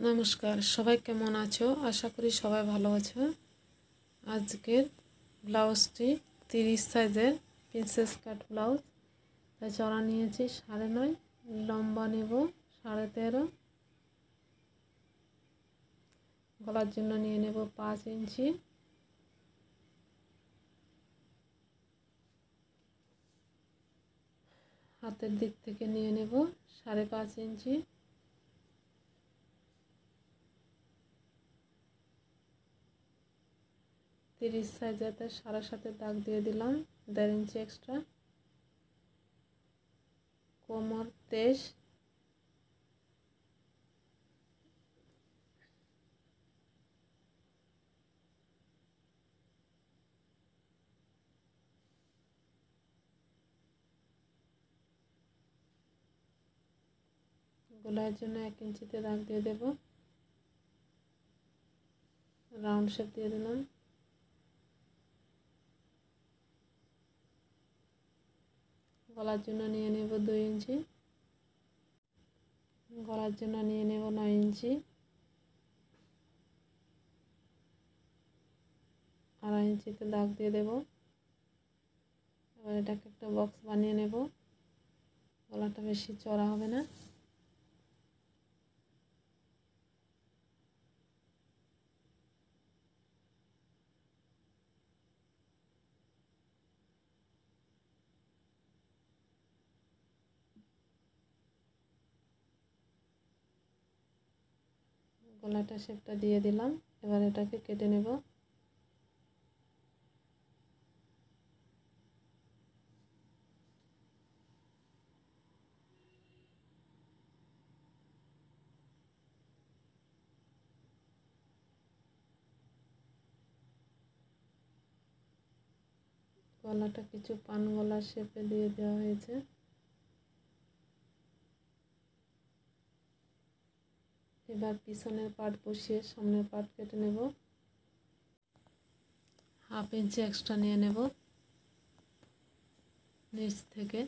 নমস্কার, সবাই কেমন আছো? আশা করি সবাই ভালো আছো। আজকের ব্লাউজটি 30 সাইজের প্রিন্সেস কাট ব্লাউজ। তাই চড়া নিয়েছি 9.5, লম্বা নেব 13.5, গলার জন্য নিয়ে নেব 5 ইঞ্চি, হাতের দিক থেকে নিয়ে নেব 5.5 ইঞ্চি, তিরিশ সাইজেতে 7.5 দাগ দিয়ে দিলাম, 1.5 ইঞ্চি এক্সট্রা, কোমর 23, গলার জন্য 1 ইঞ্চিতে দাগ দিয়ে দেব, রাউন্ড শেপ দিয়ে দিলাম। গলার জন্য নিয়ে নেব 2 ইঞ্চি, গলার জন্য নিয়ে নেব 9 ইঞ্চি, 2.5 ইঞ্চিতে দাগ দিয়ে দেব। এবার এটাকে একটা বক্স বানিয়ে নেব, গলাটা বেশি চড়া হবে না। গলাটা শেপটা দিয়ে দিলাম, এবার এটাকে কেটে নেব। গলাটা কিছু পান গলার শেপে দিয়ে দেওয়া হয়েছে। এবার পিছনের পার্ট বসিয়ে সামনের পার্ট কেটে নেব। 1/2 ইঞ্চি এক্সট্রা নিয়ে নেব, নিচ থেকে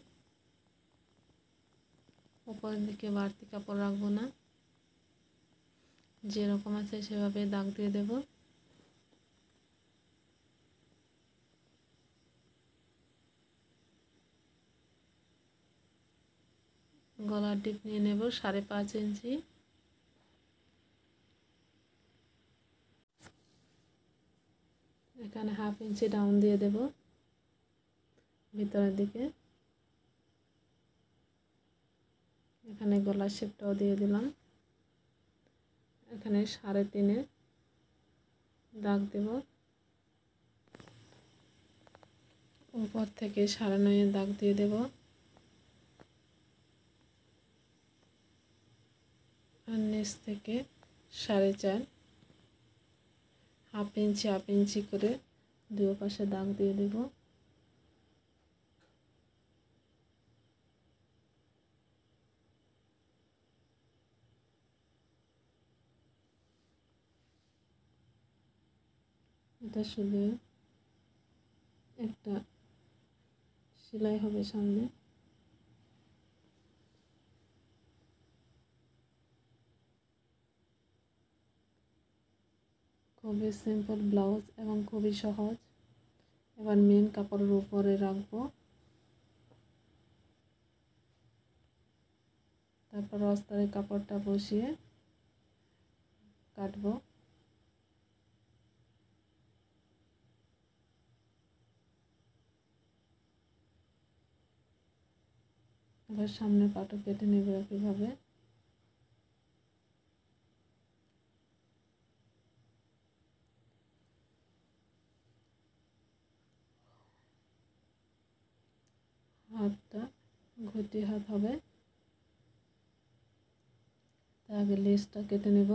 উপরের দিকে বাড়তি কাপড় রাখবো না, যেরকম আছে সেভাবে দাগ দিয়ে দেব। গলার ডিপ নিয়ে নেব 5.5 ইঞ্চি, এখানে 1/2 ইঞ্চি ডাউন দিয়ে দেব ভিতরের দিকে। এখানে গলার শেপটাও দিয়ে দিলাম, এখানে 3.5 দাগ দেব, উপর থেকে 9.5 দাগ দিয়ে দেব, আর নিচ থেকে 4.5, 1/2 ইঞ্চি 1/2 ইঞ্চি করে দুই পাশে দাগ দিয়ে দেব। এটা শুধু একটা সেলাই হবে সামনে। খুবই সিম্পল ব্লাউজ এবং খুবই সহজ। এবার মেন কাপড়ের উপরে রাখবো, তারপর অস্তরের কাপড়টা বসিয়ে কাটবো। এবার সামনের পাটও কেটে নেব একইভাবে। হাতটা ঘটি হাত হবে, তার আগে লেসটা কেটে নেব।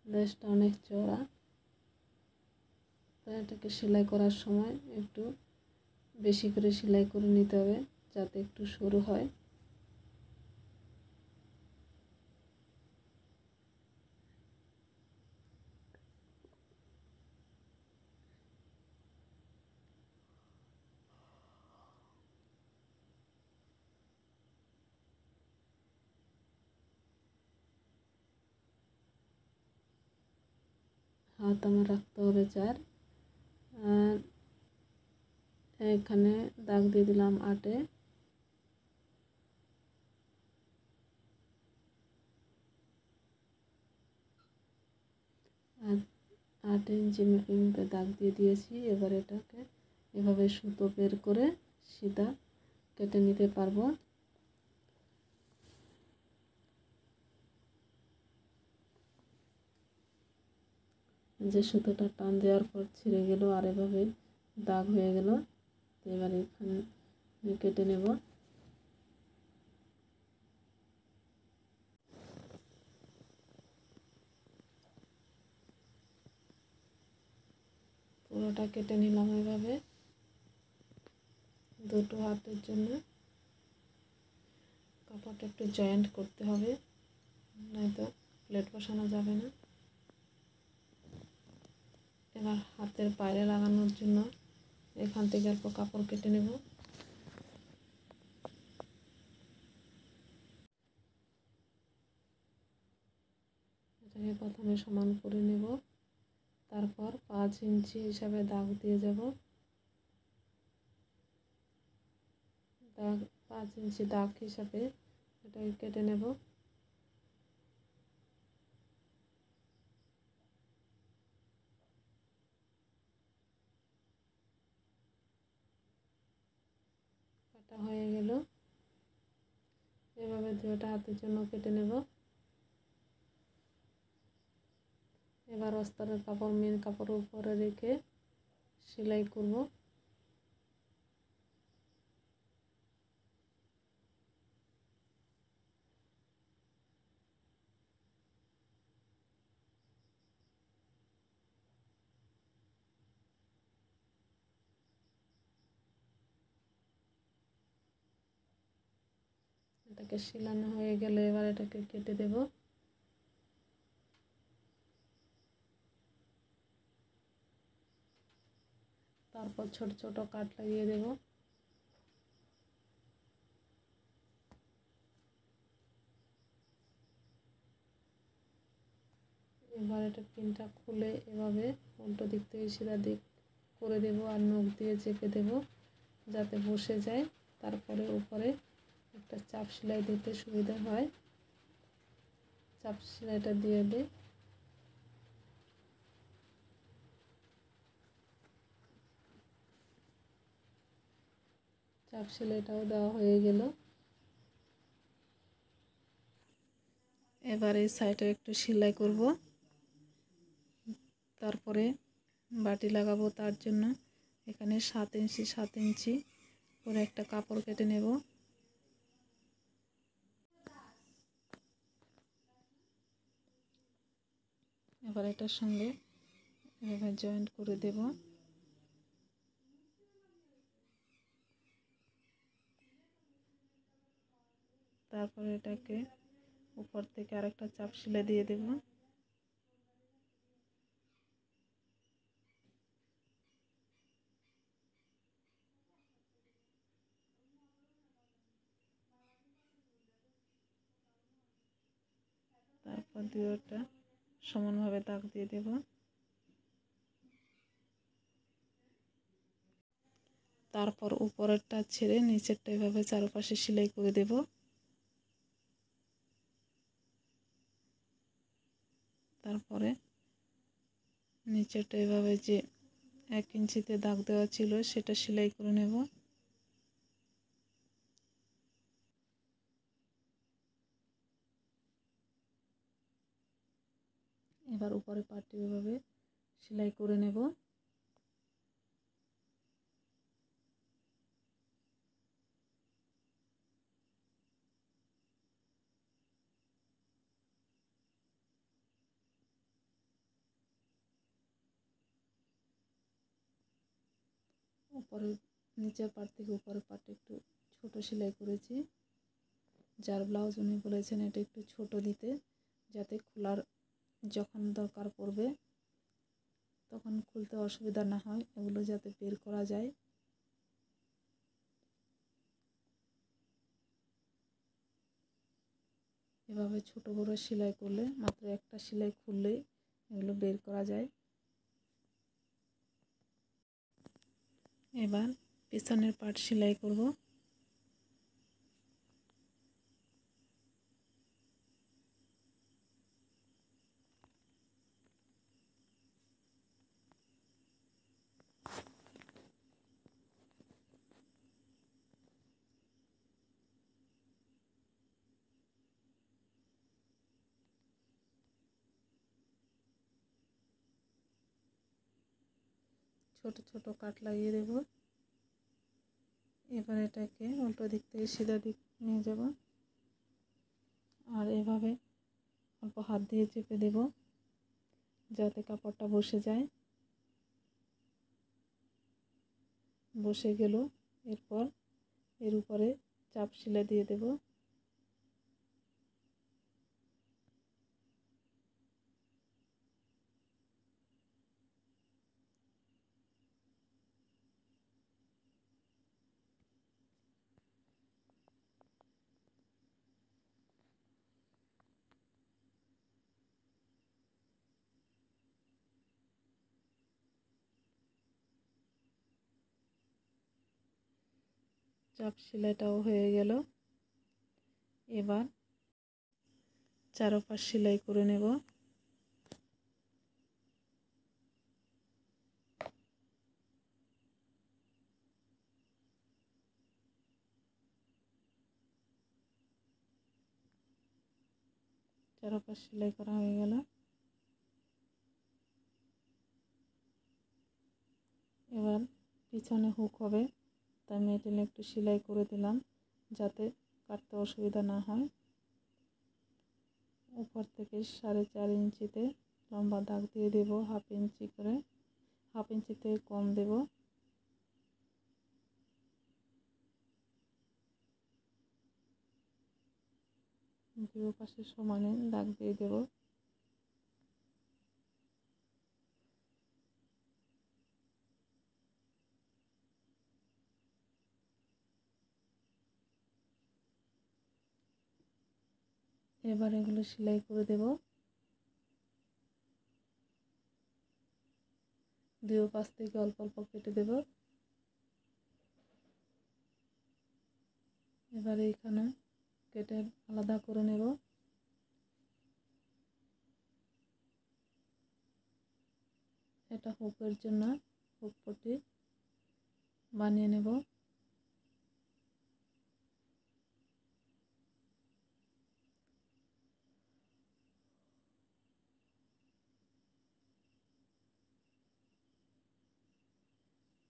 লেসটা অনেক চওড়া, তাই এটাকে সেলাই করার সময় একটু বেশি করে সেলাই করে নিতে হবে যাতে একটু সরু হয়। হাত আমার রাখতে হবে 4। আর এখানে দাগ দিয়ে দিলাম 8-এ। আর 8 ইঞ্চি দাগ দিয়ে দিয়েছি। এবার এটাকে এভাবে সুতো বের করে সিধা কেটে নিতে পারবো। যে সুতোটা টান দেওয়ার পর ছিঁড়ে গেল আর এভাবে দাগ হয়ে গেল। এবার এখানে কেটে নেব। পুরোটা কেটে নিলাম এভাবে। দুটো হাতের জন্য কাপড়টা একটু জয়েন্ট করতে হবে, নয়তো প্লেট বসানো যাবে না। এবার হাতের বাইরে লাগানোর জন্য এখান থেকে অল্প কাপড় কেটে নেব। এটাকে প্রথমে সমান করে নেব, তারপর 5 ইঞ্চি হিসাবে দাগ দিয়ে যাব। 5 ইঞ্চি দাগ হিসাবে এটাকে কেটে নেব। কাটা হয়ে গেল। এভাবে দুটো হাতের জন্য কেটে নেব। এবার অস্তরের কাপড় মেন কাপড়ের উপরে রেখে সেলাই করব। এটাকে সেলানো হয়ে গেলে এবার এটাকে কেটে দেব। তারপর ছোট ছোট কাট লাগিয়ে দেব। এবার এটা পিনটা খুলে এভাবে উল্টো দিক থেকে সিধা দিক করে দেব আর নখ দিয়ে চেপে দেব যাতে বসে যায়। তারপরে উপরে একটা চাপ সেলাই দিতে সুবিধা হয়। চাপ সেলাইটা দিয়ে দিই। চাপ সেলাইটাও দেওয়া হয়ে গেল। এবার এই সাইডে একটু সেলাই করব, তারপরে বাটি লাগাবো। তার জন্য এখানে 7 ইঞ্চি 7 ইঞ্চি করে একটা কাপড় কেটে নেব। এবার এটার সঙ্গে এভাবে জয়েন্ট করে দেব। তারপরে এটাকে উপর থেকে আরেকটা চাপ সেলাই দিয়ে দেব। তারপর দুটোটা সমানভাবে দাগ দিয়ে দেব। তারপর উপরেরটা ছেড়ে নিচেরটা এভাবে চারপাশে সেলাই করে দেব। তারপরে নিচেরটা এভাবে যে 1 ইঞ্চিতে দাগ দেওয়া ছিল সেটা সেলাই করে নেব। এবার উপরে পাটটি এভাবে সেলাই করে নেব। উপরে নিচের পাট থেকে উপরের পাটে একটু ছোট সেলাই করেছি। যার ব্লাউজ উনি বলেছেন এটা একটু ছোট দিতে, যাতে খোলার যখন দরকার পড়বে তখন খুলতে অসুবিধা না হয়, এগুলো যাতে বের করা যায়। এভাবে ছোট করে সেলাই করলে মাত্র একটা সেলাই খুললেই এগুলো বের করা যায়। এবার পিছনের পাট সেলাই করব। ছোট ছোট কাট লাগিয়ে দেব। এবার এটাকে উল্টো দিক থেকে সিধা দিক নিয়ে যাব আর এভাবে অল্প হাত দিয়ে চেপে দেব যাতে কাপড়টা বসে যায়। বসে গেল, এরপর এর উপরে চাপ সেলাই দিয়ে দেব। চাপ সেলাইটাও হয়ে গেল। এবার চারপাশ সেলাই করে নেব। চারপাশ সেলাই করা হয়ে গেল। এবার পিছনে হুক হবে, তাই আমি টেনে একটু সেলাই করে দিলাম যাতে কাটতে অসুবিধা না হয়। উপর থেকে 4.5 ইঞ্চিতে লম্বা দাগ দিয়ে দেব, হাফ ইঞ্চি করে, হাফ ইঞ্চি থেকে কম দেব। দুই পাশে সমানে দাগ দিয়ে দেব। এবার এগুলো সেলাই করে দেব। দুই পাশ থেকে অল্প অল্প কেটে দেব। এবার এইখানে কেটে আলাদা করে নেব। এটা হুকের জন্য হুক পট্টি বানিয়ে নেব।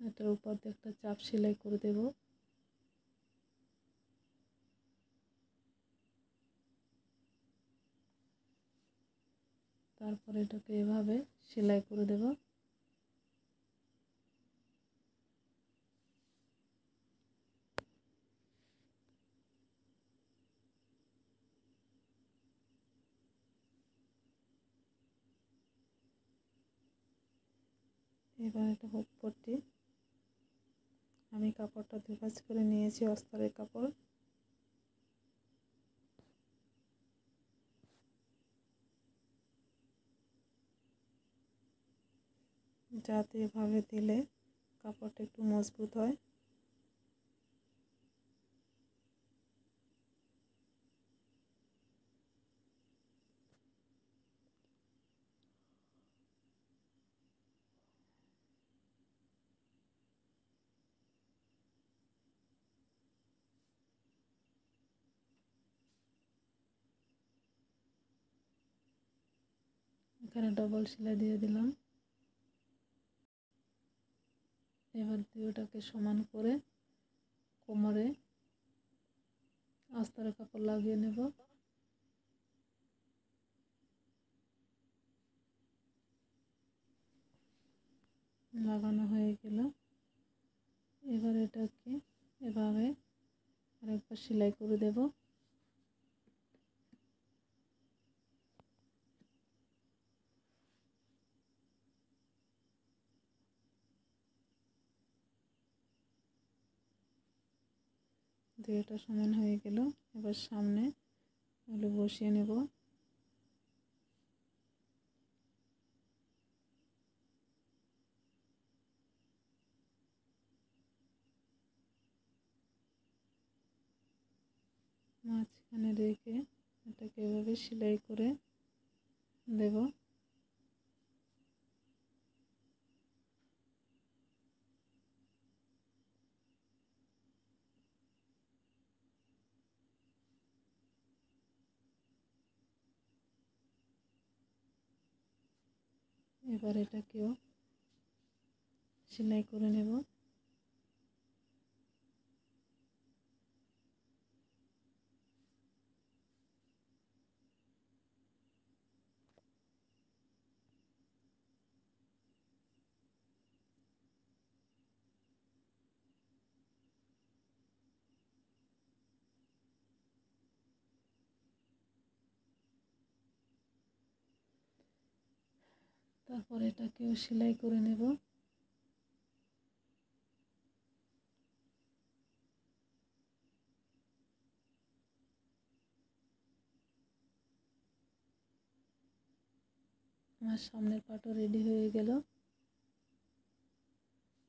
এটার উপর দিয়ে একটা চাপ সেলাই করে দেব। তারপর এটাকে এভাবে সেলাই করে দেব। এবার এটা হুক পট্টি, আমি কাপড়টা দুই ভাঁজ করে নিয়েছি, অস্তরের কাপড়। যাতে এভাবে দিলে কাপড়টা একটু মজবুত হয়। এখানে ডবল সেলাই দিয়ে দিলাম। এবার দুটোটাকে সমান করে কোমরে আস্তরের কাপড় লাগিয়ে নেব। লাগানো হয়ে গেল। এবার এটাকে এভাবে আরেকবার সেলাই করে দেব। দুটোটা সমান হয়ে গেল। এবার সামনে এগুলো বসিয়ে নেব। মাঝখানে রেখে এটাকে এভাবে সেলাই করে দেব। এবার এটাকেও সেলাই করে নেব। তারপর এটাকেও সেলাই করে নেব। আমার সামনের পাটও রেডি হয়ে গেল।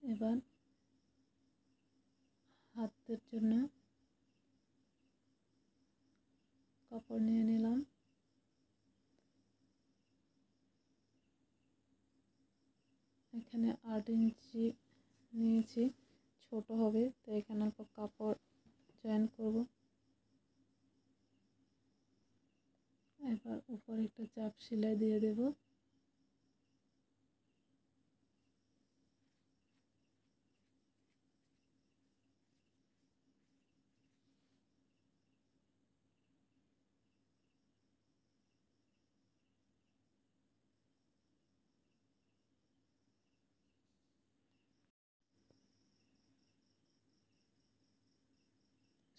এবার হাতের জন্য কাপড় নিয়ে নিলাম। এখানে 8 ইঞ্চি নিয়েছি, ছোট হবে তো এখানে অল্প কাপড় জয়েন করব। এবার উপরে একটা চাপ সেলাই দিয়ে দেব।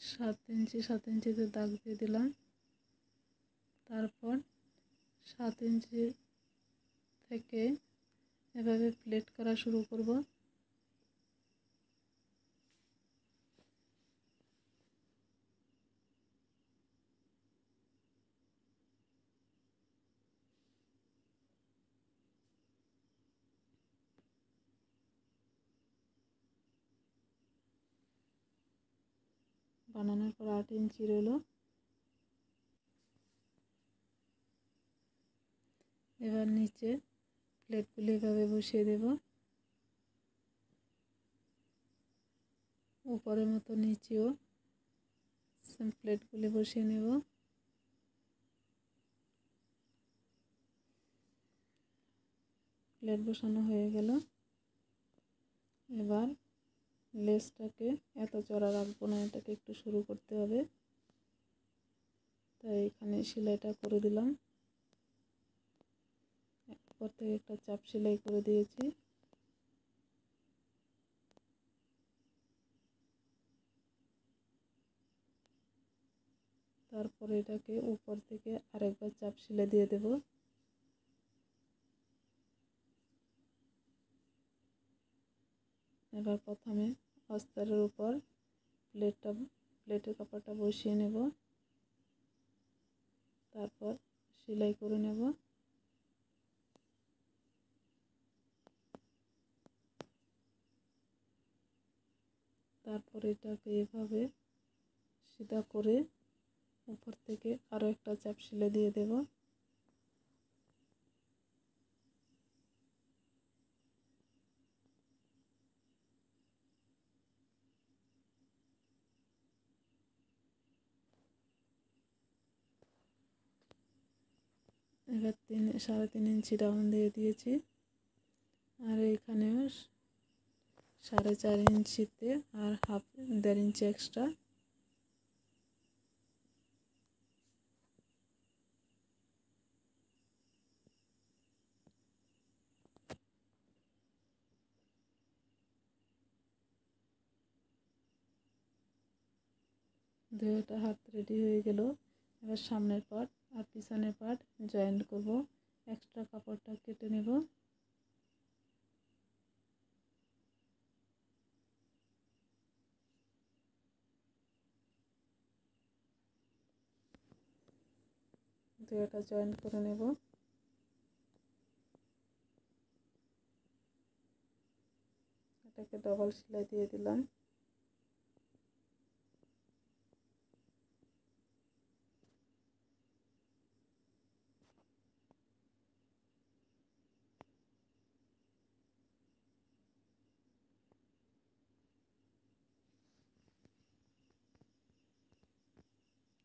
সাত ইঞ্চিতে দাগ দিয়ে দিলাম। তারপর 7 ইঞ্চি থেকে এভাবে প্লেট করা শুরু করব। বানানোর পর 8 ইঞ্চি রইল। এবার নিচে প্লেটগুলি এভাবে বসিয়ে দেব। উপরের মতো নিচেও সেম প্লেটগুলি বসিয়ে নেব। প্লেট বসানো হয়ে গেল। এবার লেসটাকে এত চড়া রাখবো না, এটাকে একটু শুরু করতে হবে, তাই এখানে সেলাইটা করে দিলাম। উপর থেকে একটা চাপ সেলাই করে দিয়েছি। তারপরে এটাকে উপর থেকে আরেকবার চাপ সেলাই দিয়ে দেব। এবার প্রথমে অস্তরের উপর প্লেটের কাপড়টা বসিয়ে নেব, তারপর সেলাই করে নেব। তারপর এটাকে এভাবে সিধা করে উপর থেকে আরও একটা চাপ সেলাই দিয়ে দেব। এবার 3.5 ইঞ্চি রাউন্ড দিয়ে দিয়েছি, আর এখানেও 4.5 ইঞ্চিতে আর 1.5 ইঞ্চি এক্সট্রা। দুইটা হাত রেডি হয়ে গেল। এবার সামনের পার্ট আর পিছনের পার্ট জয়েন্ট করব। এক্সট্রা কাপড়টা কেটে নেব। দুইটা জয়েন্ট করে নেব। এটাকে ডবল সেলাই দিয়ে দিলাম।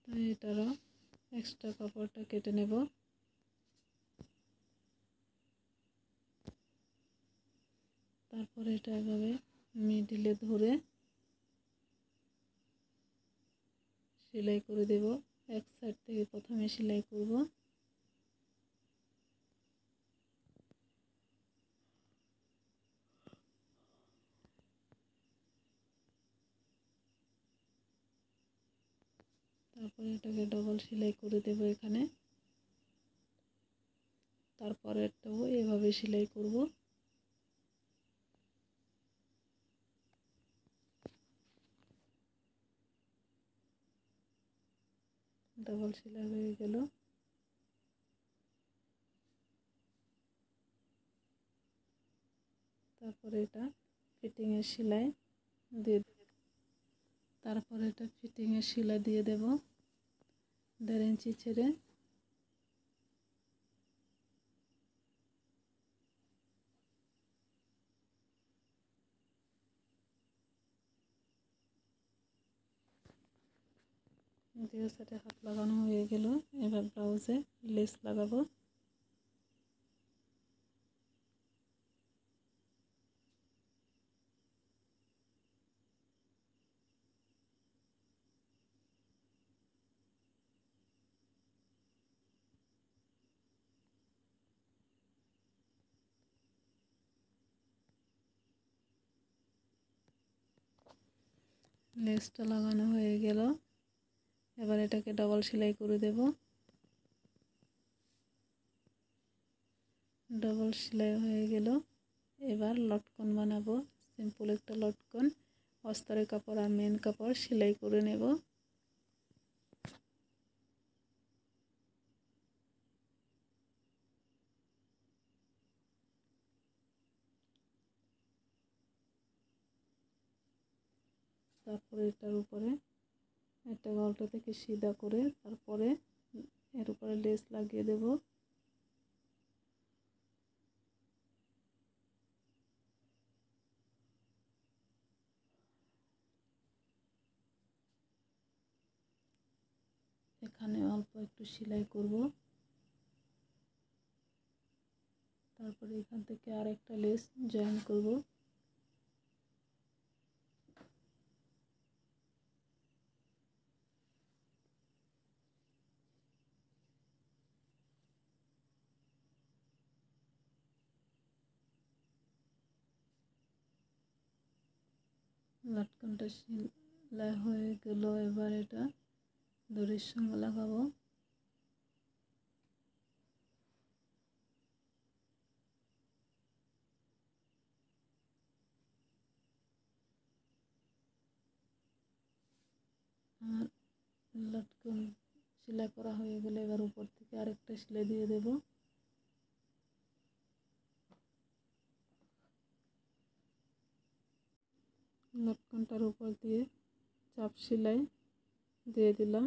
এটারও এক্সট্রা কাপড়টা কেটে নেব। তারপরে এটা এভাবে মিডিলে ধরে সেলাই করে দেব। এক সাইড থেকে প্রথমে সেলাই করব। তারপরে এটাকে ডবল সেলাই করে দেব এখানে। তারপরেরটাও এভাবে সেলাই করব। ডবল সেলাই হয়ে গেল। তারপরে এটা ফিটিংয়ের সেলাই দিয়ে তারপরে এটা ফিটিংয়ের সেলাই দিয়ে দেব 1.5 ইঞ্চি ছেড়ে। দুই সাইডে হাত লাগানো হয়ে গেল। এবার ব্লাউজে লেস লাগাবো। লেসটা লাগানো হয়ে গেল। এবার এটাকে ডাবল সেলাই করে দেব। ডাবল সেলাই হয়ে গেল। এবার লটকন বানাবো। সিম্পল একটা লটকন অস্তরের কাপড় আর মেন কাপড় সেলাই করে নেব। তারপরে এটার উপরে একটা গল্টা থেকে সিধা করে তারপরে এর উপরে লেস লাগিয়ে দেব। এখানে অল্প একটু সেলাই করব। তারপরে এখান থেকে আরেকটা লেস জয়েন করব। লটকনটা সেলাই হয়ে গেল। এবার এটা দড়ির সঙ্গে লাগাবো। আর লটকন সেলাই করা হয়ে গেলে এবার উপর থেকে আরেকটা সেলাই দিয়ে দেব। লটকনটার উপর দিয়ে চাপ সেলাই দিয়ে দিলাম।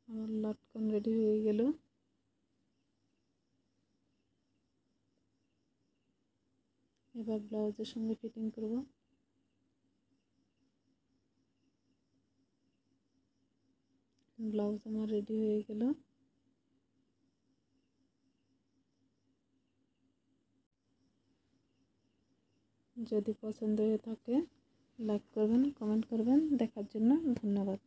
আমার লটকন রেডি হয়ে গেল। এবার ব্লাউজের সঙ্গে ফিটিং করব। ব্লাউজ আমার রেডি হয়ে গেল। যদি পছন্দ হয়ে থাকে লাইক করবেন, কমেন্ট করবেন। দেখার জন্য ধন্যবাদ।